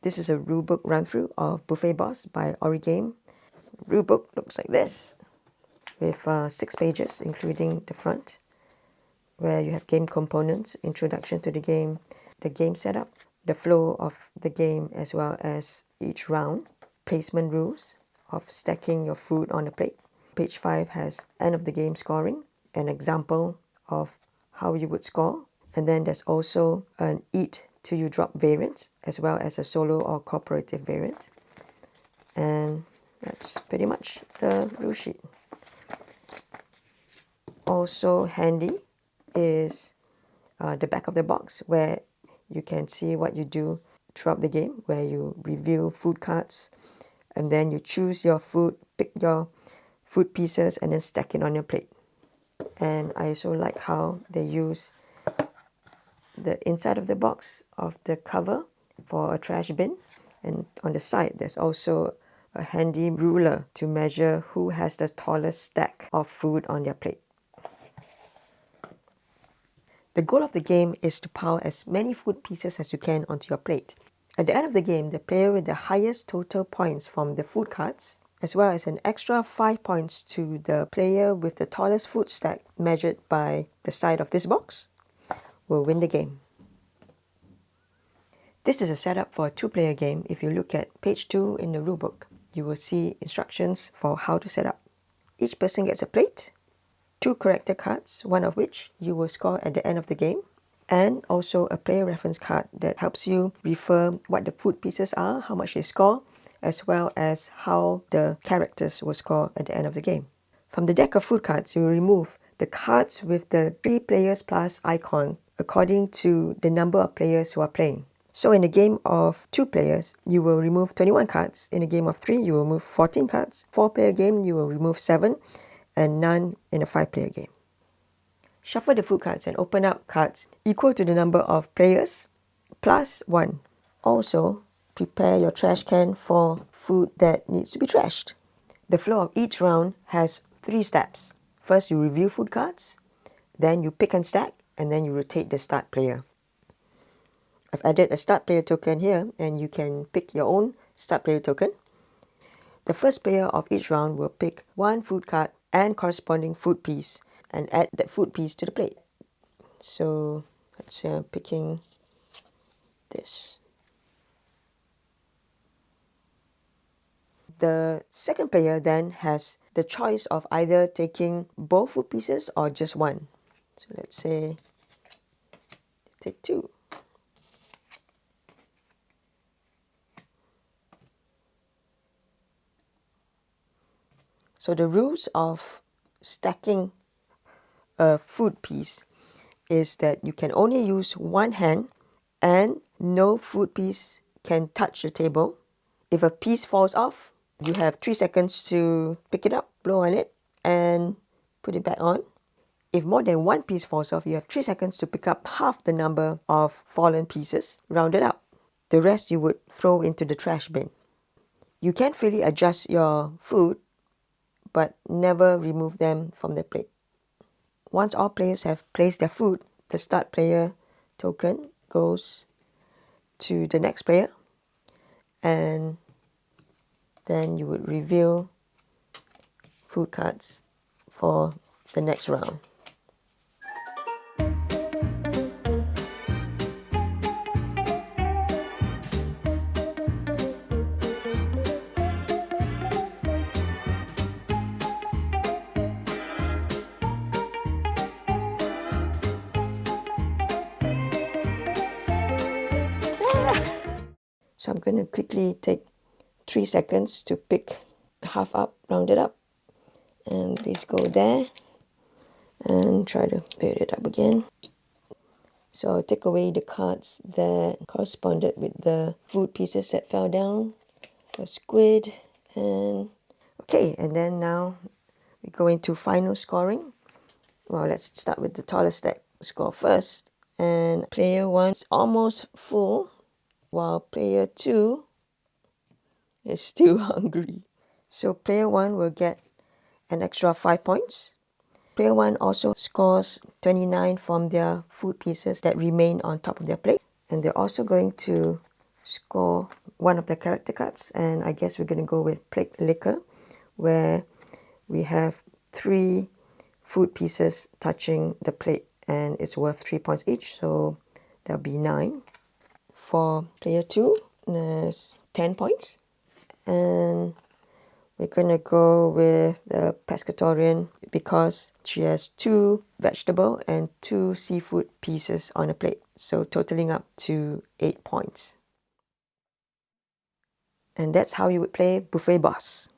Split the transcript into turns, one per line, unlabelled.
This is a rulebook run-through of Buffet Boss by Origame. Rulebook looks like this, with 6 pages, including the front, where you have game components, introduction to the game setup, the flow of the game as well as each round, placement rules of stacking your food on the plate. Page 5 has end of the game scoring, an example of how you would score, and then there's also an eat till you drop variant as well as a solo or cooperative variant. And that's pretty much the rule sheet. Also handy is the back of the box, where you can see what you do throughout the game, where you review food cards and then you choose your food, pick your food pieces and then stack it on your plate. And I also like how they use the inside of the box of the cover for a trash bin, and on the side there's also a handy ruler to measure who has the tallest stack of food on their plate. The goal of the game is to pile as many food pieces as you can onto your plate. At the end of the game, the player with the highest total points from the food cards, as well as an extra 5 points to the player with the tallest food stack measured by the side of this box, will win the game. This is a setup for a 2-player game. If you look at page 2 in the rulebook, you will see instructions for how to set up. Each person gets a plate, 2 character cards, one of which you will score at the end of the game, and also a player reference card that helps you refer what the food pieces are, how much they score, as well as how the characters will score at the end of the game. From the deck of food cards, you remove the cards with the 3 players plus icon according to the number of players who are playing. So in a game of 2 players, you will remove 21 cards. In a game of 3, you will remove 14 cards. 4-player game, you will remove 7, and none in a 5-player game. Shuffle the food cards and open up cards equal to the number of players plus 1. Also, prepare your trash can for food that needs to be trashed. The flow of each round has 3 steps. First, you review food cards, then you pick and stack, and then you rotate the start player. I've added a start player token here, and you can pick your own start player token. The first player of each round will pick 1 food card and corresponding food piece and add that food piece to the plate. So let's say I'm picking this. The second player then has the choice of either taking both food pieces or just 1. So let's say take 2. So the rules of stacking a food piece is that you can only use 1 hand and no food piece can touch the table. If a piece falls off, you have 3 seconds to pick it up, blow on it, and put it back on. If more than 1 piece falls off, you have 3 seconds to pick up half the number of fallen pieces, rounded up. The rest you would throw into the trash bin. You can freely adjust your food, but never remove them from the plate. Once all players have placed their food, the start player token goes to the next player, and then you would reveal food cards for the next round. So I'm going to quickly take 3 seconds to pick half up, round it up, and these go there, and try to build it up again. So I'll take away the cards that corresponded with the food pieces that fell down, a squid, and okay, and then now we go into final scoring. Well, let's start with the tallest stack score first, and player 1 is almost full, while player 2 is still hungry. So player 1 will get an extra 5 points. Player 1 also scores 29 from their food pieces that remain on top of their plate. And they're also going to score one of the character cards, and I guess we're going to go with plate liquor, where we have 3 food pieces touching the plate, and it's worth 3 points each, so there'll be 9. For player 2, there's 10 points, and we're going to go with the pescatorian because she has 2 vegetable and 2 seafood pieces on a plate, so totaling up to 8 points. And that's how you would play Buffet Boss.